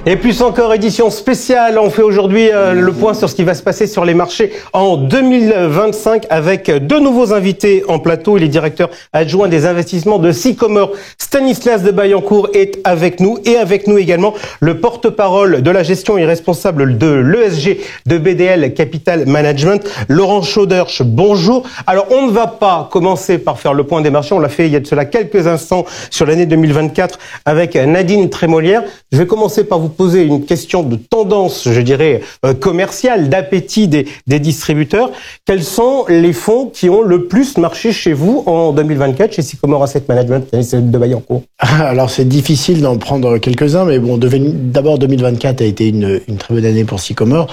Et plus encore, édition spéciale. On fait aujourd'hui le point sur ce qui va se passer sur les marchés en 2025 avec deux nouveaux invités en plateau. Il est directeur adjoint des investissements de Sycomore. Stanislas de Baillancourt est avec nous et avec nous également le porte-parole de la gestion et responsable de l'ESG de BDL Capital Management, Laurent Schaudersch. Bonjour. Alors, on ne va pas commencer par faire le point des marchés. On l'a fait il y a de cela quelques instants sur l'année 2024 avec Nadine Trémolière. Je vais commencer par vous poser une question de tendance, je dirais, commerciale, d'appétit des distributeurs. Quels sont les fonds qui ont le plus marché chez vous en 2024, chez Sycomore Asset Management, de Baillancourt? Alors, c'est difficile d'en prendre quelques-uns, mais bon, d'abord, 2024 a été une très bonne année pour Sycomore,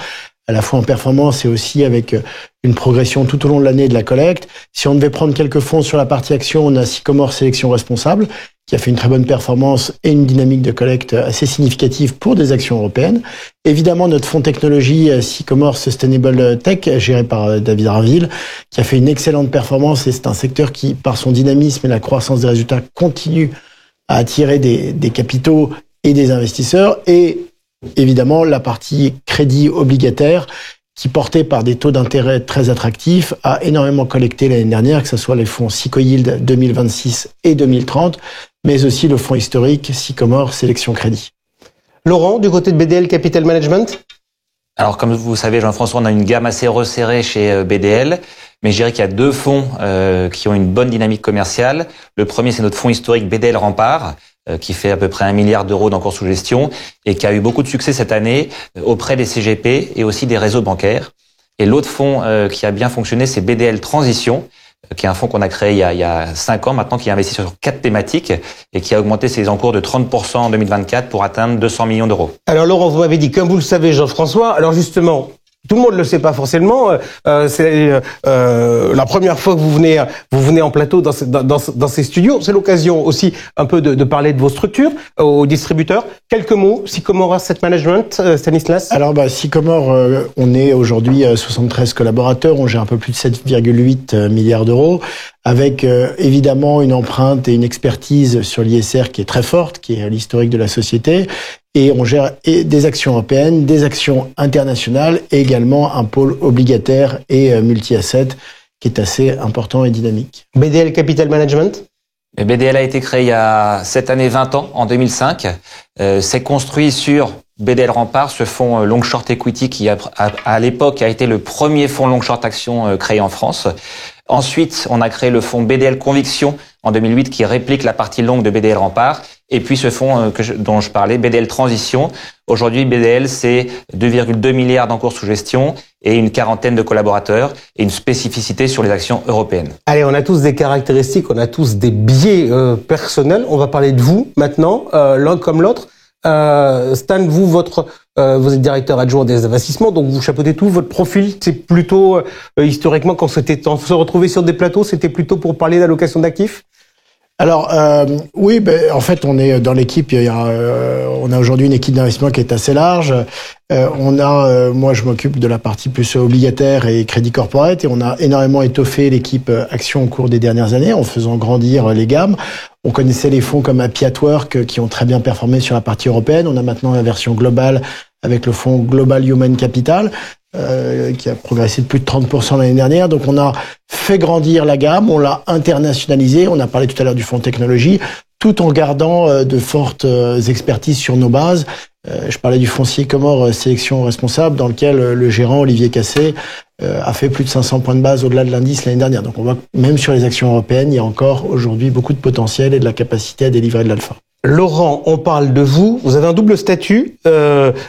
à la fois en performance et aussi avec une progression tout au long de l'année de la collecte. Si on devait prendre quelques fonds sur la partie action, on a Sycomore Sélection Responsable, qui a fait une très bonne performance et une dynamique de collecte assez significative pour des actions européennes. Évidemment, notre fonds technologie Sycomore Sustainable Tech, géré par David Rainville, qui a fait une excellente performance, et c'est un secteur qui, par son dynamisme et la croissance des résultats, continue à attirer des capitaux et des investisseurs. Et évidemment, la partie crédit obligataire, qui, porté par des taux d'intérêt très attractifs, a énormément collecté l'année dernière, que ce soit les fonds Sycoyield 2026 et 2030, mais aussi le fonds historique Sycomore Sélection Crédit. Laurent, du côté de BDL Capital Management? Alors, comme vous savez, Jean-François, on a une gamme assez resserrée chez BDL, mais je dirais qu'il y a deux fonds qui ont une bonne dynamique commerciale. Le premier, c'est notre fonds historique BDL Rempart, qui fait à peu près 1 milliard d'euros d'encours sous gestion et qui a eu beaucoup de succès cette année auprès des CGP et aussi des réseaux bancaires. Et l'autre fonds qui a bien fonctionné, c'est BDL Transition, qui est un fonds qu'on a créé il y a 5 ans maintenant, qui a investi sur 4 thématiques et qui a augmenté ses encours de 30% en 2024 pour atteindre 200 millions d'euros. Alors Laurent, vous m'avez dit, comme vous le savez Jean-François, alors justement, tout le monde ne le sait pas forcément, c'est la première fois que vous venez en plateau dans ces studios. C'est l'occasion aussi un peu de parler de vos structures aux distributeurs. Quelques mots, Sycomore Asset Management, Stanislas? Alors, Sycomore, on est aujourd'hui 73 collaborateurs, on gère un peu plus de 7,8 milliards d'euros, avec évidemment une empreinte et une expertise sur l'ISR qui est très forte, qui est l'historique de la société. Et on gère des actions européennes, des actions internationales et également un pôle obligataire et multi-asset qui est assez important et dynamique. BDL Capital Management? BDL a été créé il y a cette année 20 ans, en 2005. C'est construit sur BDL Rempart, ce fonds long short equity qui à l'époque a été le premier fonds long short action créé en France. Ensuite, on a créé le fonds BDL Conviction en 2008 qui réplique la partie longue de BDL Rempart. Et puis ce fonds dont je parlais, BDL Transition. Aujourd'hui, BDL, c'est 2,2 milliards d'encours sous gestion et une quarantaine de collaborateurs et une spécificité sur les actions européennes. Allez, on a tous des caractéristiques, on a tous des biais personnels. On va parler de vous maintenant, l'un comme l'autre. Stan, vous êtes directeur adjoint des investissements, donc vous chapeautez tout. Votre profil, c'est plutôt historiquement, quand on se retrouvait sur des plateaux, c'était plutôt pour parler d'allocation d'actifs? Alors oui, en fait, on est dans l'équipe. On a aujourd'hui une équipe d'investissement qui est assez large. Moi, je m'occupe de la partie plus obligataire et crédit corporate, et on a énormément étoffé l'équipe action au cours des dernières années en faisant grandir les gammes. On connaissait les fonds comme Happy at Work qui ont très bien performé sur la partie européenne. On a maintenant la version globale avec le fonds Global Human Capital qui a progressé de plus de 30% l'année dernière. Donc on a fait grandir la gamme, on l'a internationalisé. On a parlé tout à l'heure du fonds technologie, tout en gardant de fortes expertises sur nos bases. Je parlais du fonds Sycomore Sélection Responsable, dans lequel le gérant Olivier Cassé a fait plus de 500 points de base au-delà de l'indice l'année dernière. Donc on voit que même sur les actions européennes, il y a encore aujourd'hui beaucoup de potentiel et de la capacité à délivrer de l'alpha. Laurent, on parle de vous. Vous avez un double statut,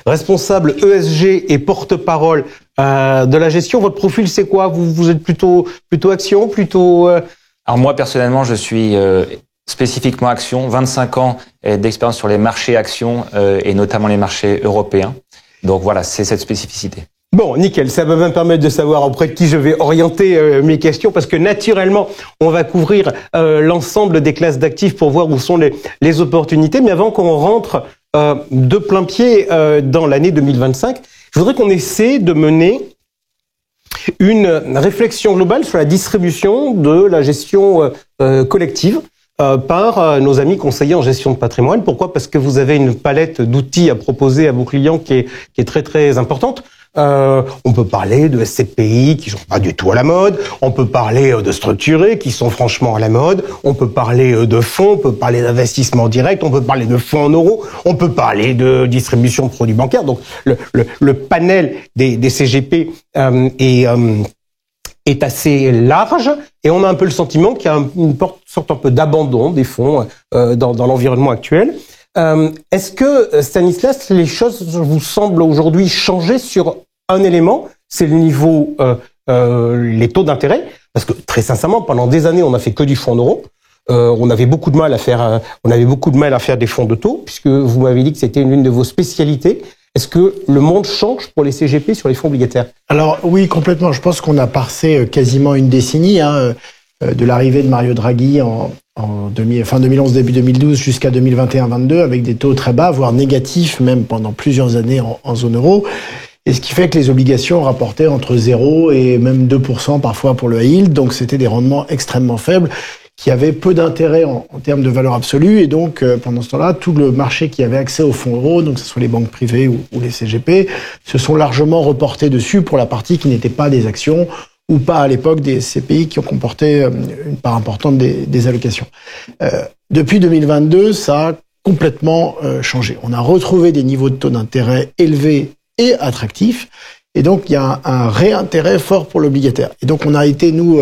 responsable ESG et porte-parole de la gestion. Votre profil, c'est quoi? Vous êtes plutôt action, plutôt... Alors moi, personnellement, je suis spécifiquement action, 25 ans d'expérience sur les marchés actions et notamment les marchés européens. Donc voilà, c'est cette spécificité. Bon, nickel, ça va me permettre de savoir auprès de qui je vais orienter mes questions, parce que naturellement, on va couvrir l'ensemble des classes d'actifs pour voir où sont les opportunités. Mais avant qu'on rentre de plein pied dans l'année 2025, je voudrais qu'on essaie de mener une réflexion globale sur la distribution de la gestion collective par nos amis conseillers en gestion de patrimoine. Pourquoi ? Parce que vous avez une palette d'outils à proposer à vos clients qui est très très importante. On peut parler de SCPI qui sont pas du tout à la mode. On peut parler de structurés qui sont franchement à la mode. On peut parler de fonds. On peut parler d'investissement direct. On peut parler de fonds en euros. On peut parler de distribution de produits bancaires. Donc le panel des CGP est assez large et on a un peu le sentiment qu'il y a une sorte un peu d'abandon des fonds dans l'environnement actuel. Est-ce que, Stanislas, les choses vous semblent aujourd'hui changer sur un élément, c'est le niveau, les taux d'intérêt, parce que très sincèrement, pendant des années, on n'a fait que du fonds en euros. On avait beaucoup de mal à faire des fonds de taux, puisque vous m'avez dit que c'était l'une de vos spécialités. Est-ce que le monde change pour les CGP sur les fonds obligataires ? Alors oui, complètement. Je pense qu'on a passé quasiment une décennie de l'arrivée de Mario Draghi fin 2011, début 2012 jusqu'à 2021-22 avec des taux très bas, voire négatifs même pendant plusieurs années en zone euro. Et ce qui fait que les obligations rapportaient entre 0 et même 2% parfois pour le high yield. Donc c'était des rendements extrêmement faibles qui avaient peu d'intérêt en termes de valeur absolue. Et donc pendant ce temps-là, tout le marché qui avait accès aux fonds euros, donc que ce soit les banques privées ou les CGP, se sont largement reportés dessus pour la partie qui n'était pas des actions ou pas à l'époque des CPI qui ont comporté une part importante des allocations. Depuis 2022, ça a complètement changé. On a retrouvé des niveaux de taux d'intérêt élevés et attractifs, et donc il y a un réintérêt fort pour l'obligataire. Et donc on a été, nous,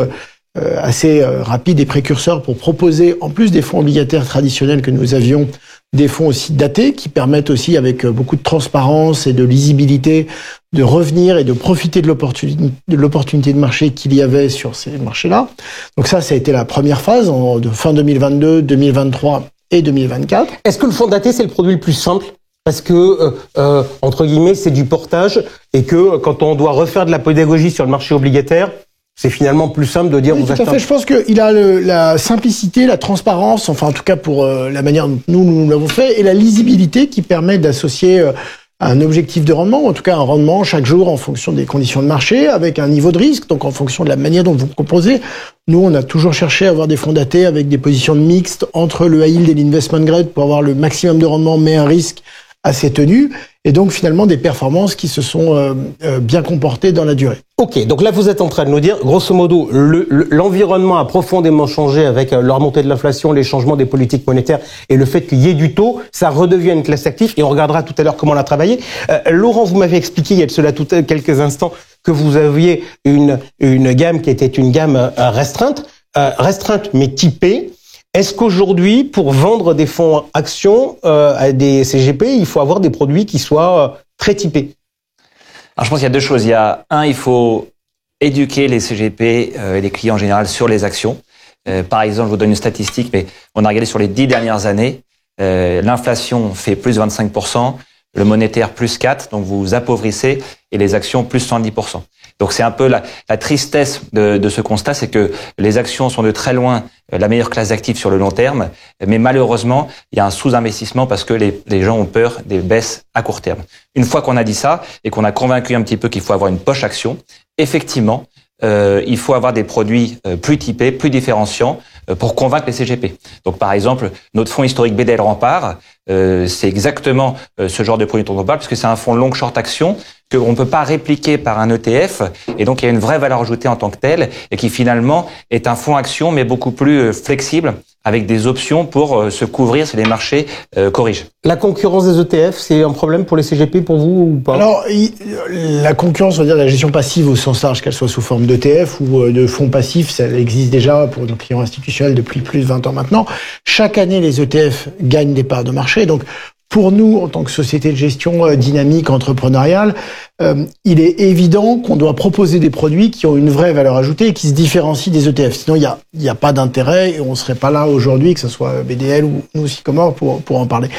assez rapides et précurseurs pour proposer, en plus des fonds obligataires traditionnels que nous avions, des fonds aussi datés qui permettent aussi, avec beaucoup de transparence et de lisibilité, de revenir et de profiter de l'opportunité de marché qu'il y avait sur ces marchés-là. Donc ça a été la première phase, de fin 2022, 2023 et 2024. Est-ce que le fonds daté, c'est le produit le plus simple ? Parce que, entre guillemets, c'est du portage et que quand on doit refaire de la pédagogie sur le marché obligataire, c'est finalement plus simple de dire... Oui, tout à fait. Je pense qu'il a la simplicité, la transparence, enfin en tout cas pour la manière dont nous l'avons fait, et la lisibilité qui permet d'associer un objectif de rendement, ou en tout cas un rendement chaque jour en fonction des conditions de marché, avec un niveau de risque, donc en fonction de la manière dont vous proposez. Nous, on a toujours cherché à avoir des fonds datés avec des positions mixtes entre le high yield et l'investment grade pour avoir le maximum de rendement, mais un risque assez tenu, et donc finalement des performances qui se sont bien comportées dans la durée. Ok, donc là vous êtes en train de nous dire, grosso modo, l'environnement a profondément changé avec la remontée de l'inflation, les changements des politiques monétaires et le fait qu'il y ait du taux, ça redevient une classe active, et on regardera tout à l'heure comment on a travaillé. Laurent, vous m'avez expliqué il y a de cela quelques instants que vous aviez une gamme qui était une gamme restreinte mais typée. Est-ce qu'aujourd'hui, pour vendre des fonds actions à des CGP, il faut avoir des produits qui soient très typés ? Alors, je pense qu'il y a deux choses. Il faut éduquer les CGP et les clients en général sur les actions. Par exemple, je vous donne une statistique, mais on a regardé sur les 10 dernières années, l'inflation fait plus 25%, le monétaire plus 4%, donc vous vous appauvrissez, et les actions plus 110%. Donc c'est un peu la tristesse de ce constat, c'est que les actions sont de très loin la meilleure classe d'actifs sur le long terme, mais malheureusement, il y a un sous-investissement parce que les gens ont peur des baisses à court terme. Une fois qu'on a dit ça et qu'on a convaincu un petit peu qu'il faut avoir une poche action, effectivement, il faut avoir des produits plus typés, plus différenciants pour convaincre les CGP. Donc par exemple, notre fonds historique BDL Rempart, c'est exactement ce genre de produit dont on parle, parce que c'est un fonds long short action qu'on ne peut pas répliquer par un ETF, et donc il y a une vraie valeur ajoutée en tant que telle, et qui finalement est un fonds action, mais beaucoup plus flexible, avec des options pour se couvrir si les marchés corrigent. La concurrence des ETF, c'est un problème pour les CGP, pour vous, ou pas ? Alors, la concurrence, on va dire la gestion passive au sens large, qu'elle soit sous forme d'ETF ou de fonds passifs, ça existe déjà pour nos clients institutionnels depuis plus de 20 ans maintenant. Chaque année, les ETF gagnent des parts de marché, donc pour nous, en tant que société de gestion dynamique, entrepreneuriale, il est évident qu'on doit proposer des produits qui ont une vraie valeur ajoutée et qui se différencient des ETF. Sinon, il y a pas d'intérêt et on serait pas là aujourd'hui, que ce soit BDL ou nous, Sycomore, pour en parler.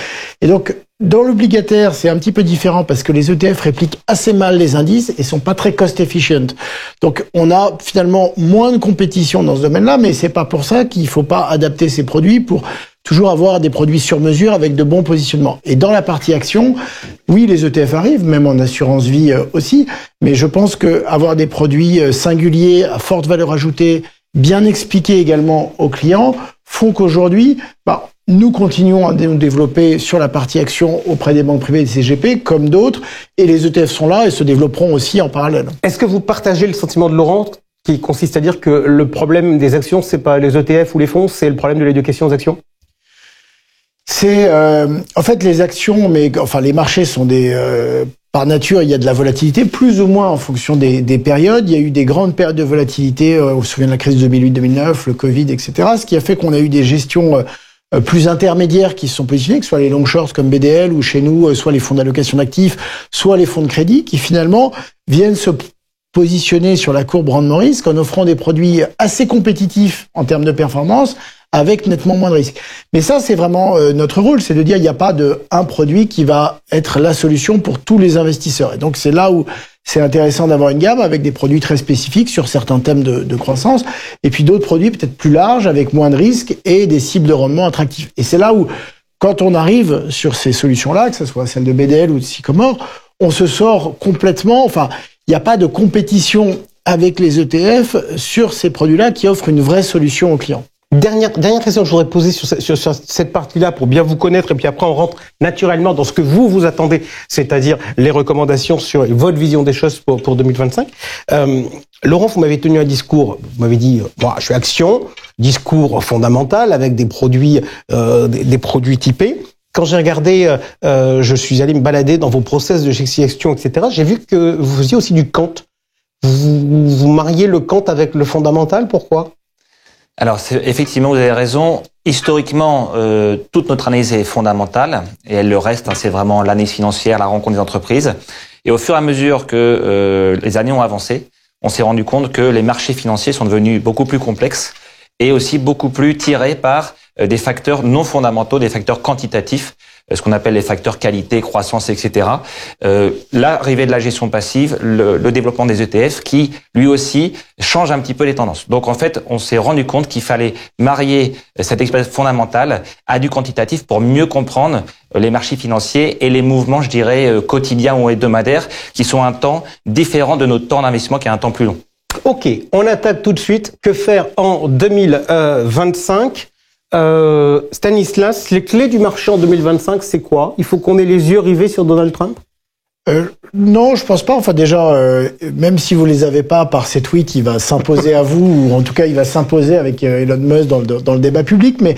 Et donc, dans l'obligataire, c'est un petit peu différent parce que les ETF répliquent assez mal les indices et sont pas très cost efficient. Donc, on a finalement moins de compétition dans ce domaine-là, mais c'est pas pour ça qu'il faut pas adapter ces produits pour toujours avoir des produits sur mesure avec de bons positionnements. Et dans la partie action, oui, les ETF arrivent, même en assurance vie aussi, mais je pense que avoir des produits singuliers à forte valeur ajoutée bien expliqués également aux clients, font qu'aujourd'hui, nous continuons à nous développer sur la partie action auprès des banques privées et des CGP, comme d'autres, et les ETF sont là et se développeront aussi en parallèle. Est-ce que vous partagez le sentiment de Laurent, qui consiste à dire que le problème des actions, c'est pas les ETF ou les fonds, c'est le problème de l'éducation aux actions? C'est en fait les actions, les marchés sont par nature, il y a de la volatilité, plus ou moins en fonction des périodes. Il y a eu des grandes périodes de volatilité, on se souvient de la crise de 2008-2009, le Covid, etc. Ce qui a fait qu'on a eu des gestions plus intermédiaires qui se sont positionnées, que ce soit les long shorts comme BDL ou chez nous, soit les fonds d'allocation d'actifs, soit les fonds de crédit, qui finalement viennent se positionner sur la courbe rendement-risque en offrant des produits assez compétitifs en termes de performance, avec nettement moins de risques. Mais ça, c'est vraiment notre rôle, c'est de dire il n'y a pas un produit qui va être la solution pour tous les investisseurs. Et donc c'est là où c'est intéressant d'avoir une gamme avec des produits très spécifiques sur certains thèmes de croissance, et puis d'autres produits peut-être plus larges, avec moins de risques et des cibles de rendement attractifs. Et c'est là où, quand on arrive sur ces solutions-là, que ce soit celle de BDL ou de Sycomore, on se sort complètement, il n'y a pas de compétition avec les ETF sur ces produits-là qui offrent une vraie solution aux clients. Dernière question que je voudrais poser sur cette partie-là pour bien vous connaître, et puis après on rentre naturellement dans ce que vous attendez, c'est-à-dire les recommandations sur votre vision des choses pour 2025. Laurent, vous m'avez tenu un discours, vous m'avez dit, moi je suis action, discours fondamental avec des produits typés. Quand j'ai regardé, je suis allé me balader dans vos process de gestion, etc., j'ai vu que vous faisiez aussi du quant. Vous mariez le quant avec le fondamental, pourquoi ? Alors, effectivement, vous avez raison. Historiquement, toute notre analyse est fondamentale et elle le reste. C'est vraiment l'analyse financière, la rencontre des entreprises. Et au fur et à mesure que les années ont avancé, on s'est rendu compte que les marchés financiers sont devenus beaucoup plus complexes et aussi beaucoup plus tirés par des facteurs non fondamentaux, des facteurs quantitatifs, ce qu'on appelle les facteurs qualité, croissance, etc. L'arrivée de la gestion passive, le développement des ETF qui, lui aussi, change un petit peu les tendances. Donc, en fait, on s'est rendu compte qu'il fallait marier cette expérience fondamentale à du quantitatif pour mieux comprendre les marchés financiers et les mouvements, je dirais, quotidiens ou hebdomadaires qui sont un temps différent de notre temps d'investissement qui est un temps plus long. Ok, on attaque tout de suite. Que faire en 2025 ? Stanislas, les clés du marché en 2025, c'est quoi? Il faut qu'on ait les yeux rivés sur Donald Trump? Non, je pense pas. Déjà, même si vous les avez pas par ses tweets, il va s'imposer à vous, ou en tout cas, il va s'imposer avec Elon Musk dans le débat public. Mais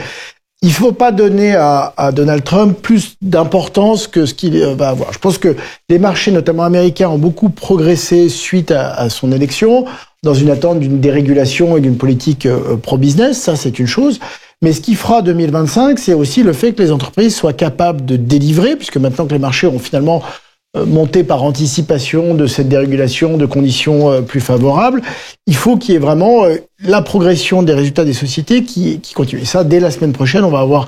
il faut pas donner à Donald Trump plus d'importance que ce qu'il va avoir. Je pense que les marchés, notamment américains, ont beaucoup progressé suite à son élection, dans une attente d'une dérégulation et d'une politique pro-business. Ça, c'est une chose. Mais ce qui fera 2025, c'est aussi le fait que les entreprises soient capables de délivrer, puisque maintenant que les marchés ont finalement monté par anticipation de cette dérégulation, de conditions plus favorables, il faut qu'il y ait vraiment la progression des résultats des sociétés qui continue. Et ça, dès la semaine prochaine, on va avoir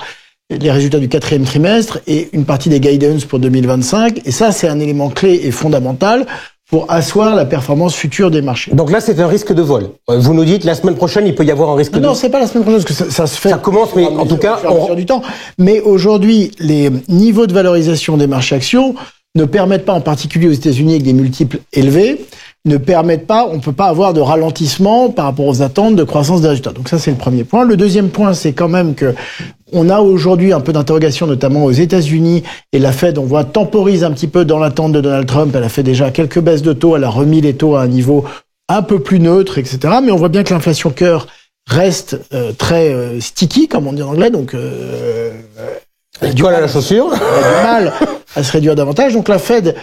les résultats du 4e trimestre et une partie des guidance pour 2025. Et ça, c'est un élément clé et fondamental pour asseoir la performance future des marchés. Donc là, c'est un risque de vol. Vous nous dites, la semaine prochaine, il peut y avoir un risque de vol. Non, c'est pas la semaine prochaine, parce que ça se fait. Ça commence, mais en tout cas, on du temps. Mais aujourd'hui, les niveaux de valorisation des marchés actions ne permettent pas, en particulier aux États-Unis avec des multiples élevés, on peut pas avoir de ralentissement par rapport aux attentes de croissance des résultats. Donc ça, c'est le premier point. Le deuxième point, c'est quand même que on a aujourd'hui un peu d'interrogation, notamment aux États-Unis, et la Fed, on voit, temporise un petit peu dans l'attente de Donald Trump. Elle a fait déjà quelques baisses de taux, elle a remis les taux à un niveau un peu plus neutre, etc. Mais on voit bien que l'inflation cœur reste très sticky, comme on dit en anglais, donc du mal à la chaussure. Elle a du mal à se réduire davantage. Donc la Fed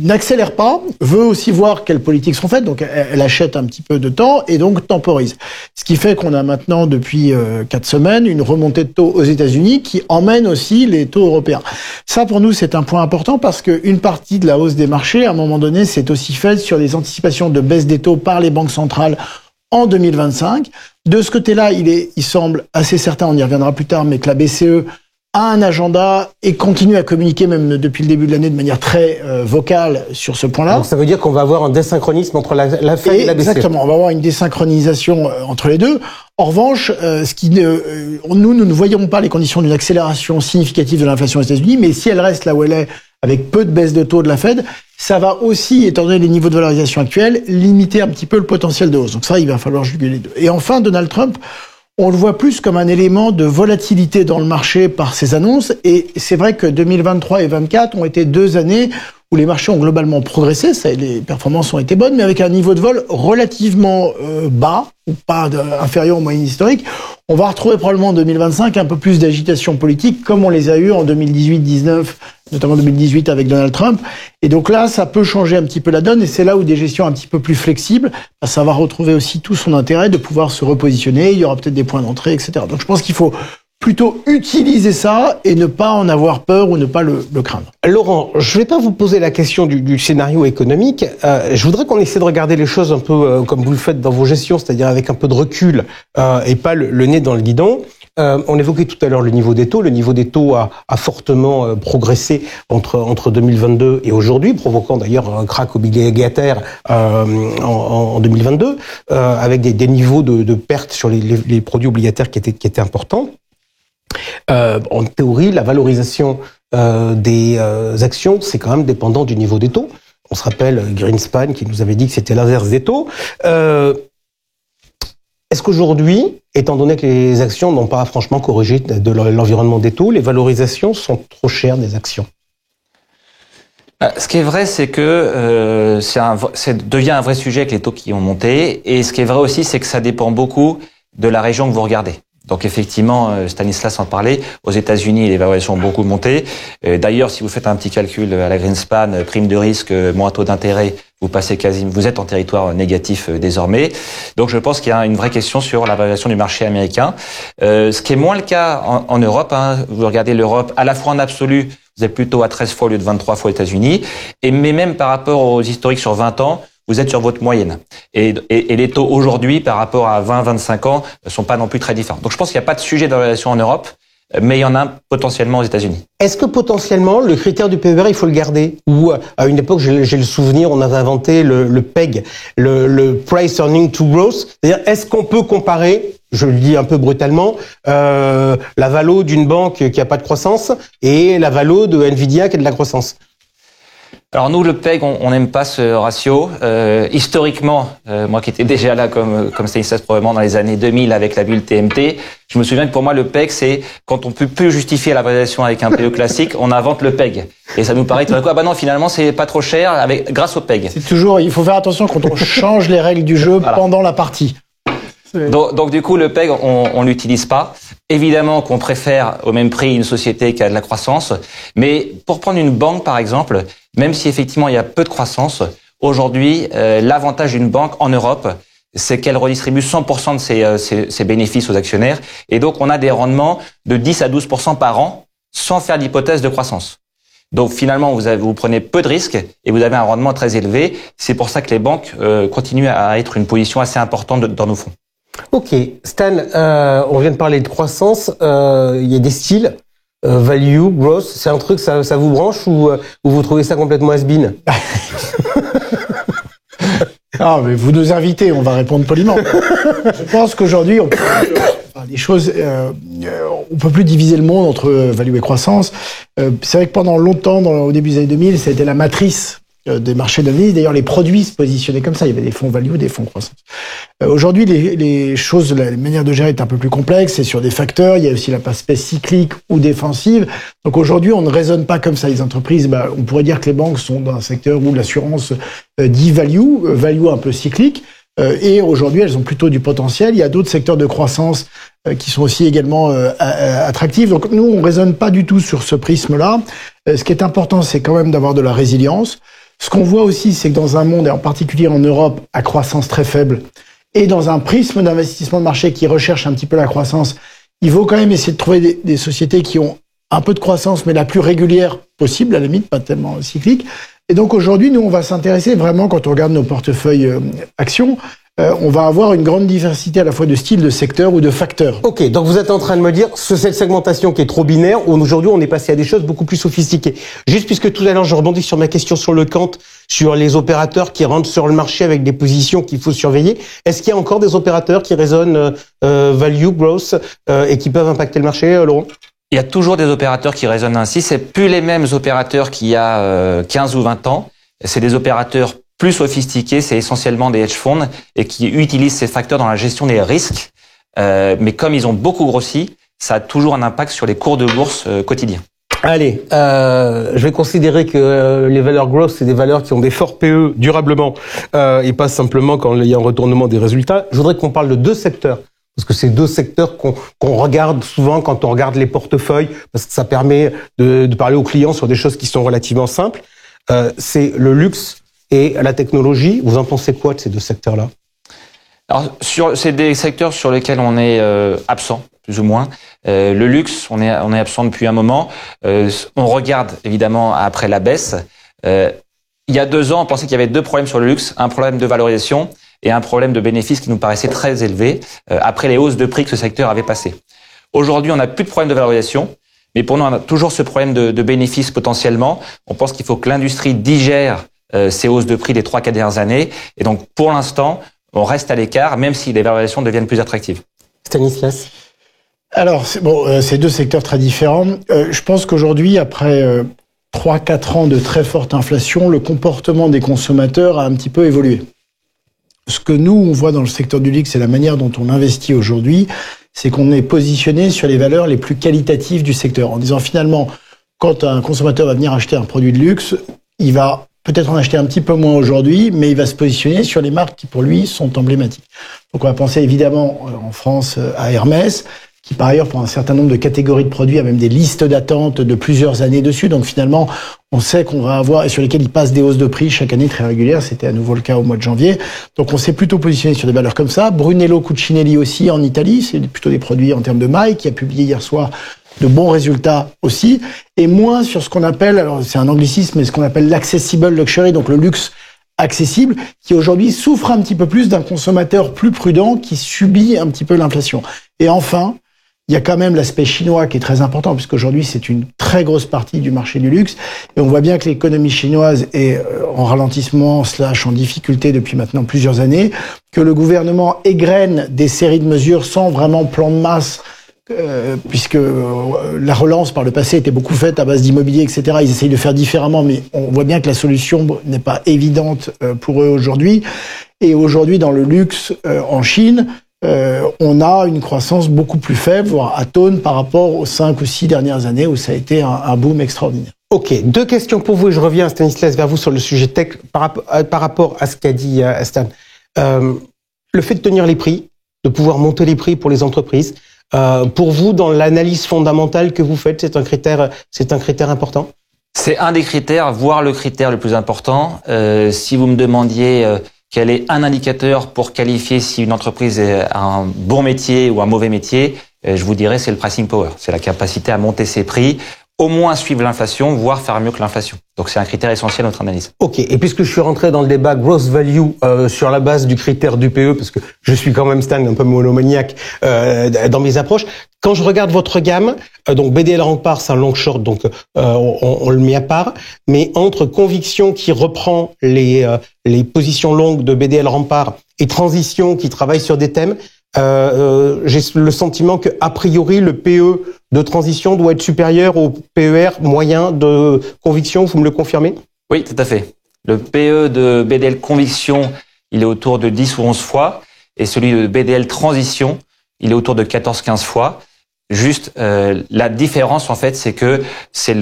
n'accélère pas, veut aussi voir quelles politiques sont faites, donc elle achète un petit peu de temps et donc temporise. Ce qui fait qu'on a maintenant, depuis 4 semaines, une remontée de taux aux États-Unis qui emmène aussi les taux européens. Ça, pour nous, c'est un point important parce qu'une partie de la hausse des marchés, à un moment donné, c'est aussi faite sur les anticipations de baisse des taux par les banques centrales en 2025. De ce côté-là, il semble assez certain, on y reviendra plus tard, mais que la BCE a un agenda et continue à communiquer même depuis le début de l'année de manière très vocale sur ce point-là. Donc ça veut dire qu'on va avoir un désynchronisme entre la Fed et la BCE. Exactement, on va avoir une désynchronisation entre les deux. En revanche, nous ne voyons pas les conditions d'une accélération significative de l'inflation aux États-Unis, mais si elle reste là où elle est, avec peu de baisse de taux de la Fed, ça va aussi, étant donné les niveaux de valorisation actuels, limiter un petit peu le potentiel de hausse. Donc ça, il va falloir juguler les deux. Et enfin, Donald Trump, on le voit plus comme un élément de volatilité dans le marché par ses annonces. Et c'est vrai que 2023 et 2024 ont été 2 années où les marchés ont globalement progressé, les performances ont été bonnes, mais avec un niveau de vol relativement bas, ou pas inférieur aux moyennes historiques. On va retrouver probablement en 2025 un peu plus d'agitation politique, comme on les a eu en 2018-19, notamment 2018 avec Donald Trump. Et donc là, ça peut changer un petit peu la donne, et c'est là où des gestions un petit peu plus flexibles, ça va retrouver aussi tout son intérêt de pouvoir se repositionner, il y aura peut-être des points d'entrée, etc. Donc je pense qu'il faut plutôt utiliser ça et ne pas en avoir peur ou ne pas le craindre. Laurent, je ne vais pas vous poser la question du scénario économique. Je voudrais qu'on essaie de regarder les choses un peu comme vous le faites dans vos gestions, c'est-à-dire avec un peu de recul et pas le nez dans le guidon. On évoquait tout à l'heure le niveau des taux. Le niveau des taux a fortement progressé entre 2022 et aujourd'hui, provoquant d'ailleurs un krach obligataire en 2022, avec des niveaux de pertes sur les produits obligataires qui étaient importants. En théorie, la valorisation des actions, c'est quand même dépendant du niveau des taux. On se rappelle Greenspan qui nous avait dit que c'était l'inverse des taux. Est-ce qu'aujourd'hui, étant donné que les actions n'ont pas franchement corrigé de l'environnement des taux, les valorisations sont trop chères des actions? Ce qui est vrai, c'est que ça devient un vrai sujet avec les taux qui ont monté. Et ce qui est vrai aussi, c'est que ça dépend beaucoup de la région que vous regardez. Donc effectivement, Stanislas en parlait, aux États-Unis, les valorisations ont beaucoup monté. D'ailleurs, si vous faites un petit calcul à la Greenspan, prime de risque, moins taux d'intérêt, vous êtes en territoire négatif désormais. Donc je pense qu'il y a une vraie question sur la valorisation du marché américain. Ce qui est moins le cas en Europe. Vous regardez l'Europe, à la fois en absolu, vous êtes plutôt à 13 fois au lieu de 23 fois aux États-Unis. Mais même par rapport aux historiques sur 20 ans, vous êtes sur votre moyenne. Et les taux aujourd'hui, par rapport à 20-25 ans, ne sont pas non plus très différents. Donc je pense qu'il n'y a pas de sujet de valorisation en Europe, mais il y en a potentiellement aux États-Unis. Est-ce que potentiellement, le critère du PER, il faut le garder? Ou à une époque, j'ai le souvenir, on avait inventé le PEG, le Price Earning to Growth. C'est-à-dire, est-ce qu'on peut comparer, je le dis un peu brutalement, la valo d'une banque qui n'a pas de croissance et la valo de Nvidia qui a de la croissance? Alors nous, le PEG, on n'aime pas ce ratio. Historiquement, moi qui étais déjà là comme Stanislas probablement dans les années 2000 avec la bulle TMT, je me souviens que pour moi le PEG, c'est quand on peut plus justifier la valorisation avec un PE classique, on invente le PEG. Et ça nous paraît tout à coup, ah bah non, finalement c'est pas trop cher grâce au PEG. C'est toujours, il faut faire attention quand on change les règles du jeu voilà. Pendant la partie. Donc du coup, le PEG, on l'utilise pas. Évidemment qu'on préfère au même prix une société qui a de la croissance. Mais pour prendre une banque, par exemple, même si effectivement il y a peu de croissance, aujourd'hui, l'avantage d'une banque en Europe, c'est qu'elle redistribue 100% de ses bénéfices aux actionnaires. Et donc, on a des rendements de 10 à 12% par an sans faire d'hypothèse de croissance. Donc finalement, vous prenez peu de risques et vous avez un rendement très élevé. C'est pour ça que les banques continuent à être une position assez importante dans nos fonds. Ok, Stan, on vient de parler de croissance. Il y a des styles, value, growth. C'est un truc, ça vous branche ou vous trouvez ça complètement has-been? Ah, mais vous nous invitez, on va répondre poliment. Je pense qu'aujourd'hui, on peut plus diviser le monde entre value et croissance. C'est vrai que pendant longtemps, au début des années 2000, c'était la matrice des marchés devises. D'ailleurs, les produits se positionnaient comme ça. Il y avait des fonds value, des fonds croissance. Aujourd'hui, les choses, la manière de gérer est un peu plus complexe. C'est sur des facteurs. Il y a aussi l'aspect cyclique ou défensive. Donc aujourd'hui, on ne raisonne pas comme ça. Les entreprises, on pourrait dire que les banques sont dans un secteur où l'assurance dit value un peu cyclique. Et aujourd'hui, elles ont plutôt du potentiel. Il y a d'autres secteurs de croissance qui sont aussi également attractifs. Donc nous, on raisonne pas du tout sur ce prisme-là. Ce qui est important, c'est quand même d'avoir de la résilience. Ce qu'on voit aussi, c'est que dans un monde, et en particulier en Europe, à croissance très faible, et dans un prisme d'investissement de marché qui recherche un petit peu la croissance, il faut quand même essayer de trouver des sociétés qui ont un peu de croissance, mais la plus régulière possible, à la limite, pas tellement cyclique. Et donc aujourd'hui, nous, on va s'intéresser vraiment, quand on regarde nos portefeuilles actions, on va avoir une grande diversité à la fois de styles, de secteurs ou de facteurs. Ok, donc vous êtes en train de me dire, cette segmentation qui est trop binaire, aujourd'hui on est passé à des choses beaucoup plus sophistiquées. Juste puisque tout à l'heure je rebondis sur ma question sur le Quant, sur les opérateurs qui rentrent sur le marché avec des positions qu'il faut surveiller. Est-ce qu'il y a encore des opérateurs qui raisonnent value, growth et qui peuvent impacter le marché, Laurent? Il y a toujours des opérateurs qui raisonnent ainsi. C'est plus les mêmes opérateurs qu'il y a 15 ou 20 ans. c'est des opérateurs plus sophistiqués, c'est essentiellement des hedge funds et qui utilisent ces facteurs dans la gestion des risques. Mais comme ils ont beaucoup grossi, ça a toujours un impact sur les cours de bourse quotidiens. Allez, je vais considérer que les valeurs growth, c'est des valeurs qui ont des forts PE durablement et pas simplement quand il y a un retournement des résultats. Je voudrais qu'on parle de deux secteurs, parce que c'est deux secteurs qu'on regarde souvent quand on regarde les portefeuilles, parce que ça permet de parler aux clients sur des choses qui sont relativement simples. C'est le luxe et la technologie. Vous en pensez quoi de ces deux secteurs-là? Alors, c'est des secteurs sur lesquels on est absent, plus ou moins. Le luxe, on est absent depuis un moment. On regarde évidemment après la baisse. Il y a 2 ans, on pensait qu'il y avait 2 problèmes sur le luxe, un problème de valorisation et un problème de bénéfices qui nous paraissait très élevé après les hausses de prix que ce secteur avait passé. Aujourd'hui, on n'a plus de problème de valorisation, mais pour nous, on a toujours ce problème de bénéfices potentiellement. On pense qu'il faut que l'industrie digère ces hausses de prix des 3-4 dernières années. Et donc, pour l'instant, on reste à l'écart, même si les valorisations deviennent plus attractives. Stanislas? Alors, c'est deux secteurs très différents. Je pense qu'aujourd'hui, après 3-4 ans de très forte inflation, le comportement des consommateurs a un petit peu évolué. Ce que nous, on voit dans le secteur du luxe et la manière dont on investit aujourd'hui, c'est qu'on est positionné sur les valeurs les plus qualitatives du secteur. En disant finalement, quand un consommateur va venir acheter un produit de luxe, il va peut-être en acheter un petit peu moins aujourd'hui, mais il va se positionner sur les marques qui, pour lui, sont emblématiques. Donc, on va penser évidemment en France à Hermès, qui par ailleurs, pour un certain nombre de catégories de produits, a même des listes d'attente de plusieurs années dessus. Donc finalement, on sait qu'on va avoir, et sur lesquels il passe des hausses de prix chaque année très régulières. C'était à nouveau le cas au mois de janvier. Donc on s'est plutôt positionné sur des valeurs comme ça. Brunello Cucinelli aussi en Italie, c'est plutôt des produits en termes de maille, qui a publié hier soir de bons résultats aussi, et moins sur ce qu'on appelle, alors c'est un anglicisme, mais ce qu'on appelle l'accessible luxury, donc le luxe accessible, qui aujourd'hui souffre un petit peu plus d'un consommateur plus prudent qui subit un petit peu l'inflation. Et enfin, il y a quand même l'aspect chinois qui est très important, puisqu'aujourd'hui c'est une très grosse partie du marché du luxe, et on voit bien que l'économie chinoise est en ralentissement / en difficulté depuis maintenant plusieurs années, que le gouvernement égrène des séries de mesures sans vraiment plan de masse, puisque la relance par le passé était beaucoup faite à base d'immobilier, etc. Ils essayent de faire différemment, mais on voit bien que la solution n'est pas évidente pour eux aujourd'hui. Et aujourd'hui, dans le luxe en Chine, on a une croissance beaucoup plus faible, voire atone par rapport aux 5 ou 6 dernières années où ça a été un boom extraordinaire. Ok, 2 questions pour vous et je reviens, Stanislas, vers vous sur le sujet tech par rapport à ce qu'a dit Stan. Le fait de tenir les prix, de pouvoir monter les prix pour les entreprises, pour vous, dans l'analyse fondamentale que vous faites, c'est un critère important? C'est un des critères, voire le critère le plus important. Si vous me demandiez quel est un indicateur pour qualifier si une entreprise a un bon métier ou un mauvais métier, je vous dirais c'est le pricing power. C'est la capacité à monter ses prix, au moins suivre l'inflation, voire faire mieux que l'inflation. Donc c'est un critère essentiel à notre analyse. Ok, et puisque je suis rentré dans le débat gross value sur la base du critère du PE, parce que je suis quand même Stan un peu monomaniaque dans mes approches, quand je regarde votre gamme, donc BDL Rempart, c'est un long short, donc on le met à part, mais entre Conviction qui reprend les positions longues de BDL Rempart et Transition qui travaille sur des thèmes, j'ai le sentiment que a priori le PE de Transition doit être supérieur au PER moyen de Conviction. Vous me le confirmez? Oui, tout à fait. Le PE de BDL Conviction, il est autour de 10 ou 11 fois, et celui de BDL Transition, il est autour de 14-15 fois. Juste la différence en fait, c'est que c'est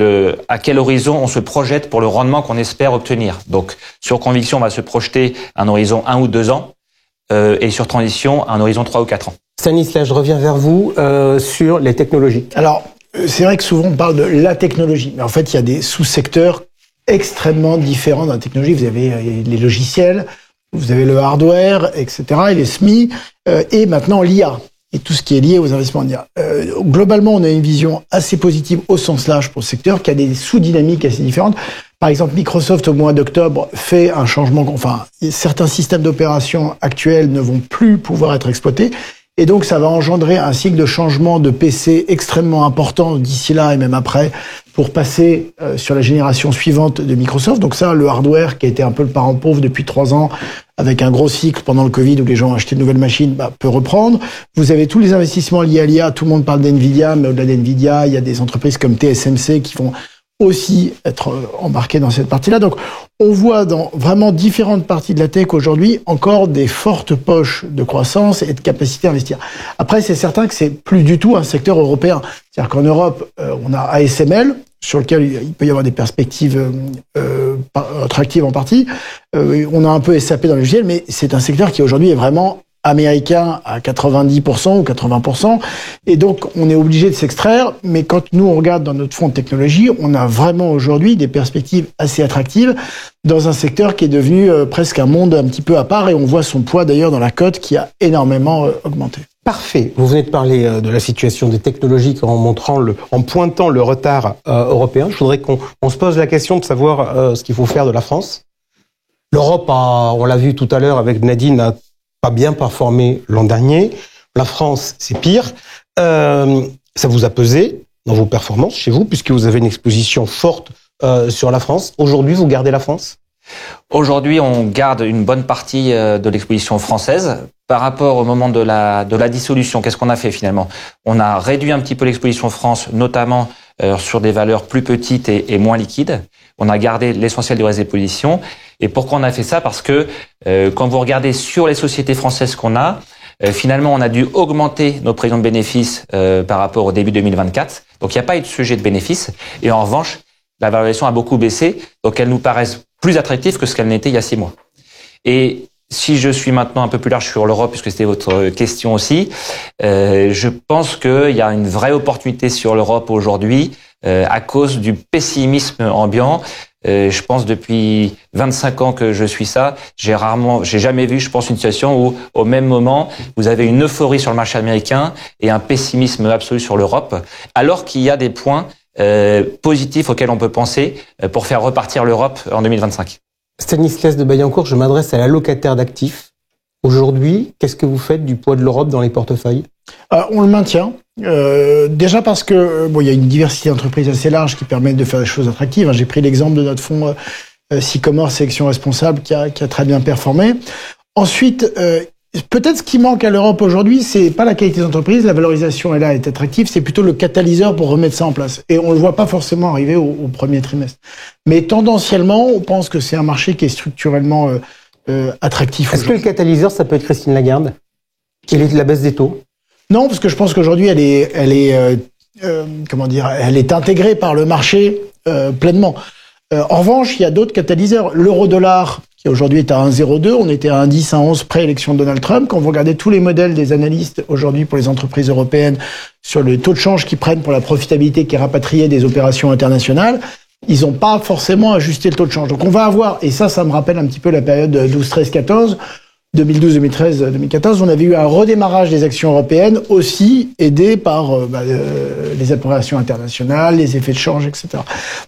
à quel horizon on se projette pour le rendement qu'on espère obtenir. Donc sur Conviction, on va se projeter à un horizon 1 ou 2 ans. Et sur Transition, à un horizon 3 ou 4 ans. Stanislas, je reviens vers vous sur les technologies. Alors, c'est vrai que souvent on parle de la technologie, mais en fait, il y a des sous-secteurs extrêmement différents dans la technologie. Vous avez les logiciels, vous avez le hardware, etc., et les SMI, et maintenant l'IA, et tout ce qui est lié aux investissements en IA. Globalement, on a une vision assez positive au sens large pour le secteur, qui a des sous-dynamiques assez différentes. Par exemple, Microsoft, au mois d'octobre, fait un changement. Enfin, certains systèmes d'opération actuels ne vont plus pouvoir être exploités. Et donc, ça va engendrer un cycle de changement de PC extrêmement important d'ici là et même après pour passer sur la génération suivante de Microsoft. Donc ça, le hardware, qui a été un peu le parent pauvre depuis 3 ans, avec un gros cycle pendant le Covid où les gens ont acheté de nouvelles machines, peut reprendre. Vous avez tous les investissements liés à l'IA. Tout le monde parle d'NVIDIA, mais au-delà d'NVIDIA, il y a des entreprises comme TSMC qui vont aussi être embarqués dans cette partie-là. Donc, on voit dans vraiment différentes parties de la tech aujourd'hui encore des fortes poches de croissance et de capacité à investir. Après, c'est certain que c'est plus du tout un secteur européen. C'est-à-dire qu'en Europe, on a ASML, sur lequel il peut y avoir des perspectives attractives en partie. On a un peu SAP dans le logiciel, mais c'est un secteur qui aujourd'hui est vraiment américain à 90% ou 80%. Et donc, on est obligé de s'extraire. Mais quand nous, on regarde dans notre fonds de technologie, on a vraiment aujourd'hui des perspectives assez attractives dans un secteur qui est devenu presque un monde un petit peu à part. Et on voit son poids d'ailleurs dans la cote qui a énormément augmenté. Parfait. Vous venez de parler de la situation des technologies en pointant le retard européen. Je voudrais qu'on se pose la question de savoir ce qu'il faut faire de la France. L'Europe on l'a vu tout à l'heure avec Nadine, a pas bien performé l'an dernier. La France, c'est pire. Ça vous a pesé dans vos performances chez vous, puisque vous avez une exposition forte sur la France. Aujourd'hui, vous gardez la France ? Aujourd'hui, on garde une bonne partie de l'exposition française. Par rapport au moment de la dissolution, qu'est-ce qu'on a fait finalement ? On a réduit un petit peu l'exposition France, notamment sur des valeurs plus petites et moins liquides. On a gardé l'essentiel du reste des positions. Et pourquoi on a fait ça ? Parce que quand vous regardez sur les sociétés françaises qu'on a, finalement, on a dû augmenter nos prévisions de bénéfices par rapport au début 2024. Donc, il n'y a pas eu de sujet de bénéfices. Et en revanche, la valorisation a beaucoup baissé. Donc, elles nous paraissent plus attractives que ce qu'elles n'étaient il y a 6 mois. Et si je suis maintenant un peu plus large sur l'Europe, puisque c'était votre question aussi, je pense qu'il y a une vraie opportunité sur l'Europe aujourd'hui à cause du pessimisme ambiant. Je pense depuis 25 ans que je suis ça, j'ai jamais vu, je pense, une situation où au même moment vous avez une euphorie sur le marché américain et un pessimisme absolu sur l'Europe, alors qu'il y a des points positifs auxquels on peut penser pour faire repartir l'Europe en 2025. Stanislas de Baillencourt, je m'adresse à l'allocataire d'actifs. Aujourd'hui, qu'est-ce que vous faites du poids de l'Europe dans les portefeuilles ? On le maintient. Déjà parce que il y a une diversité d'entreprises assez large qui permettent de faire des choses attractives. J'ai pris l'exemple de notre fonds Sycomore Sélection Responsable qui a très bien performé. Ensuite, peut-être ce qui manque à l'Europe aujourd'hui, c'est pas la qualité des entreprises, la valorisation elle est attractive, c'est plutôt le catalyseur pour remettre ça en place. Et on le voit pas forcément arriver au premier trimestre. Mais tendanciellement, on pense que c'est un marché qui est structurellement attractif. Est-ce que le catalyseur, ça peut être Christine Lagarde ? Quelle est la baisse des taux ? Non, parce que je pense qu'aujourd'hui, elle est intégrée par le marché pleinement. En revanche, il y a d'autres catalyseurs. L'euro-dollar, qui aujourd'hui est à 1,02, on était à 1,10, 1,11 pré-élection de Donald Trump. Quand vous regardez tous les modèles des analystes aujourd'hui pour les entreprises européennes sur le taux de change qu'ils prennent pour la profitabilité qui est rapatriée des opérations internationales, ils n'ont pas forcément ajusté le taux de change. Donc on va avoir, et ça me rappelle un petit peu la période 12, 13, 14, 2012, 2013, 2014, on avait eu un redémarrage des actions européennes aussi aidé par les opérations internationales, les effets de change, etc.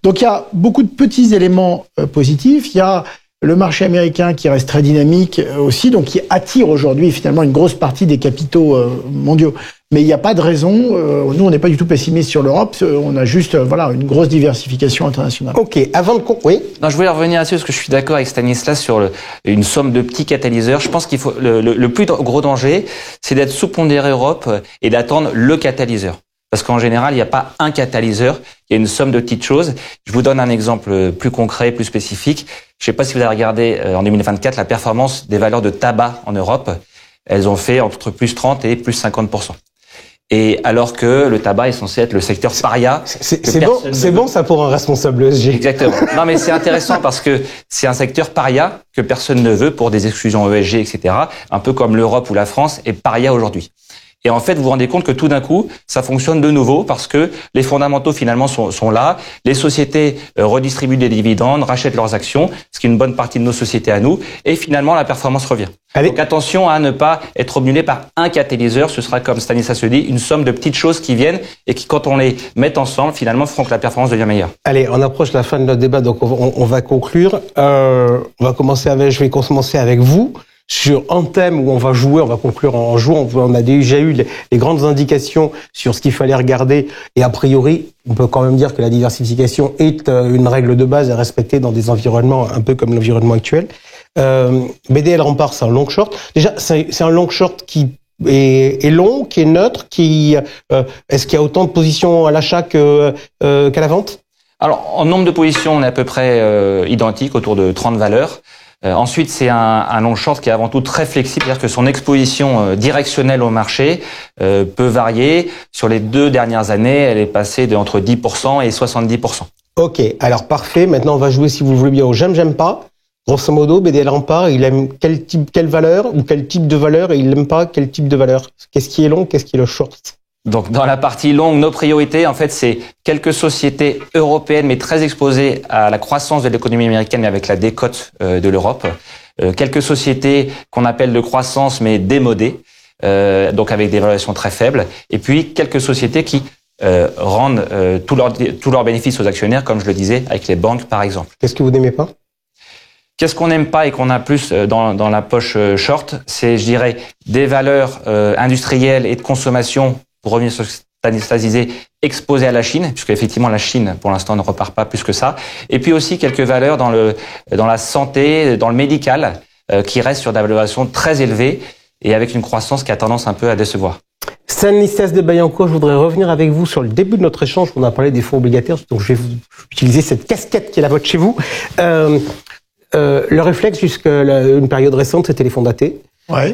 Donc il y a beaucoup de petits éléments positifs. Il y a le marché américain qui reste très dynamique aussi, donc qui attire aujourd'hui finalement une grosse partie des capitaux mondiaux. Mais il n'y a pas de raison, nous on n'est pas du tout pessimiste sur l'Europe, on a juste une grosse diversification internationale. Ok, avant de... Oui. Non, je voulais revenir là-dessus parce que je suis d'accord avec Stanislas sur une somme de petits catalyseurs. Je pense qu'il faut le plus gros danger, c'est d'être sous-pondéré Europe et d'attendre le catalyseur. Parce qu'en général, il n'y a pas un catalyseur, il y a une somme de petites choses. Je vous donne un exemple plus concret, plus spécifique. Je ne sais pas si vous avez regardé en 2024 la performance des valeurs de tabac en Europe. Elles ont fait entre plus 30 et plus 50%. Et alors que le tabac est censé être le secteur paria. C'est bon ça pour un responsable ESG. Exactement. Non mais c'est intéressant parce que c'est un secteur paria que personne ne veut pour des exclusions ESG, etc. Un peu comme l'Europe ou la France est paria aujourd'hui. Et en fait, vous vous rendez compte que tout d'un coup, ça fonctionne de nouveau parce que les fondamentaux finalement sont là. Les sociétés redistribuent des dividendes, rachètent leurs actions, ce qui est une bonne partie de nos sociétés à nous. Et finalement, la performance revient. Donc attention à ne pas être obnubilé par un catalyseur. Ce sera, comme Stanislas se dit, une somme de petites choses qui viennent et qui, quand on les met ensemble, finalement, feront que la performance devient meilleure. Allez, on approche la fin de notre débat, donc on va conclure. Je vais commencer avec vous. Sur un thème où on va conclure en jouant. On a déjà eu les grandes indications sur ce qu'il fallait regarder. Et a priori, on peut quand même dire que la diversification est une règle de base à respecter dans des environnements un peu comme l'environnement actuel. BDL Rempart, c'est un long short. Déjà, c'est un long short qui est long, qui est neutre, est-ce qu'il y a autant de positions à l'achat qu'à la vente ? Alors, en nombre de positions, on est à peu près identique, autour de 30 valeurs. Ensuite, c'est un long short qui est avant tout très flexible, c'est-à-dire que son exposition directionnelle au marché peut varier. Sur les 2 dernières années, elle est passée de entre 10% et 70%. Ok, alors parfait. Maintenant, on va jouer, si vous le voulez bien, au j'aime pas. Grosso modo, BDL Rempart, il aime quelle valeur ou quel type de valeur, et il n'aime pas quel type de valeur. Qu'est-ce qui est long, qu'est-ce qui est le short? Donc, dans la partie longue, nos priorités, en fait, c'est quelques sociétés européennes, mais très exposées à la croissance de l'économie américaine, mais avec la décote de l'Europe. Quelques sociétés qu'on appelle de croissance, mais démodées, donc avec des valuations très faibles. Et puis, quelques sociétés qui rendent tous leurs bénéfices aux actionnaires, comme je le disais, avec les banques, par exemple. Qu'est-ce que vous n'aimez pas? Qu'est-ce qu'on n'aime pas et qu'on a plus dans la poche short? C'est, je dirais, des valeurs industrielles et de consommation, pour revenir sur Stanislas disait, exposées à la Chine, puisque effectivement la Chine, pour l'instant, ne repart pas plus que ça. Et puis aussi quelques valeurs dans la santé, dans le médical, qui restent sur des valorisations très élevées et avec une croissance qui a tendance un peu à décevoir. Stanislas de Bayancourt, je voudrais revenir avec vous sur le début de notre échange. On a parlé des fonds obligataires, donc je vais utiliser cette casquette qui est la vôtre chez vous. Le réflexe jusqu'à une période récente, c'était les fonds datés. Ouais.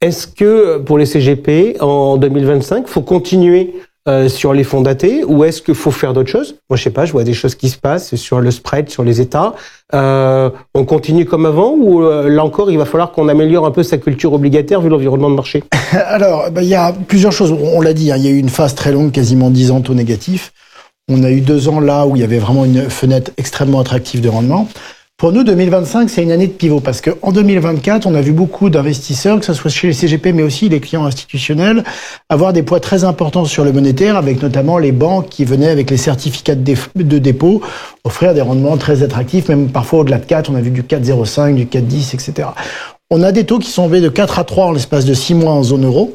Est-ce que pour les CGP, en 2025, faut continuer sur les fonds datés, ou est-ce qu'il faut faire d'autres choses? Moi, je sais pas, je vois des choses qui se passent sur le spread, sur les États. On continue comme avant, ou là encore, il va falloir qu'on améliore un peu sa culture obligataire vu l'environnement de marché? Alors, il y a plusieurs choses. On l'a dit, hein, il y a eu une phase très longue, quasiment 10 ans taux négatif. On a eu 2 ans là où il y avait vraiment une fenêtre extrêmement attractive de rendement. Pour nous, 2025, c'est une année de pivot parce que en 2024, on a vu beaucoup d'investisseurs, que ce soit chez les CGP, mais aussi les clients institutionnels, avoir des poids très importants sur le monétaire, avec notamment les banques qui venaient avec les certificats de dépôt, offrir des rendements très attractifs, même parfois au-delà de 4. On a vu du 4,05, du 4,10, etc. On a des taux qui sont tombés de 4 à 3 en l'espace de 6 mois en zone euro.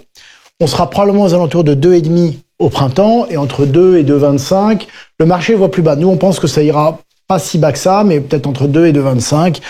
On sera probablement aux alentours de 2,5 au printemps, et entre 2 et 2,25, le marché voit plus bas. Nous, on pense que ça ira pas si bas que ça, mais peut-être entre 2 et 2,25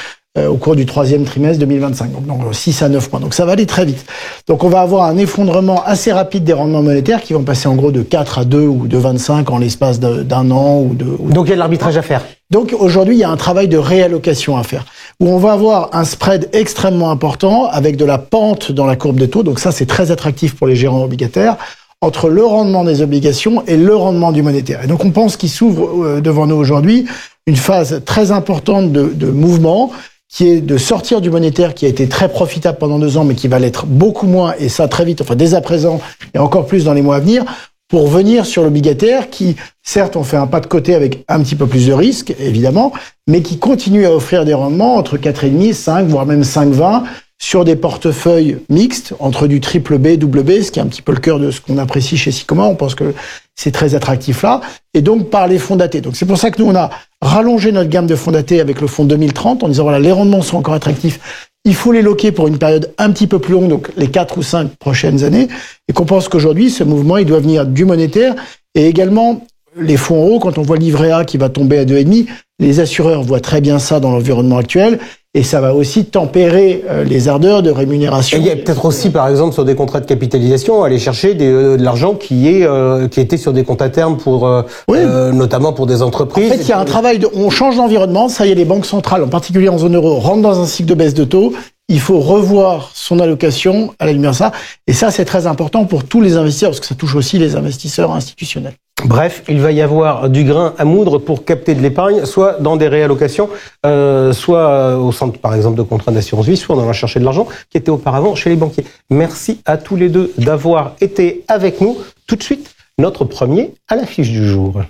au cours du 3e trimestre 2025. Donc 6 à 9 points. Donc ça va aller très vite. Donc on va avoir un effondrement assez rapide des rendements monétaires qui vont passer en gros de 4 à 2 ou 2,25 en l'espace d'un an. Donc il y a de l'arbitrage à faire. Donc aujourd'hui, il y a un travail de réallocation à faire, où on va avoir un spread extrêmement important avec de la pente dans la courbe des taux. Donc ça, c'est très attractif pour les gérants obligataires, entre le rendement des obligations et le rendement du monétaire. Et donc on pense qu'il s'ouvre devant nous aujourd'hui une phase très importante de mouvement, qui est de sortir du monétaire qui a été très profitable pendant 2 ans, mais qui va l'être beaucoup moins, et ça très vite, enfin dès à présent, et encore plus dans les mois à venir, pour venir sur l'obligataire qui, certes, on fait un pas de côté avec un petit peu plus de risque, évidemment, mais qui continue à offrir des rendements entre 4,5, 5, voire même 5,20, sur des portefeuilles mixtes, entre du triple B, double B, ce qui est un petit peu le cœur de ce qu'on apprécie chez Sycomore. On pense que c'est très attractif là, et donc par les fonds datés. Donc c'est pour ça que nous, on a rallongé notre gamme de fonds datés avec le fonds 2030, en disant, voilà, les rendements sont encore attractifs, il faut les loquer pour une période un petit peu plus longue, donc les 4 ou 5 prochaines années, et qu'on pense qu'aujourd'hui, ce mouvement, il doit venir du monétaire, et également les fonds euros. Quand on voit le livret A qui va tomber à 2,5, les assureurs voient très bien ça dans l'environnement actuel, et ça va aussi tempérer les ardeurs de rémunération. Et il y a peut-être aussi, par exemple, sur des contrats de capitalisation, aller chercher de l'argent qui était sur des comptes à terme pour, notamment pour des entreprises. En fait, il y a un travail on change d'environnement. Ça y est, les banques centrales, en particulier en zone euro, rentrent dans un cycle de baisse de taux. Il faut revoir son allocation à la lumière de ça. Et ça, c'est très important pour tous les investisseurs, parce que ça touche aussi les investisseurs institutionnels. Bref, il va y avoir du grain à moudre pour capter de l'épargne, soit dans des réallocations, soit au centre, par exemple, de contrats d'assurance vie, soit on allant chercher de l'argent qui était auparavant chez les banquiers. Merci à tous les deux d'avoir été avec nous. Tout de suite, notre premier à l'affiche du jour.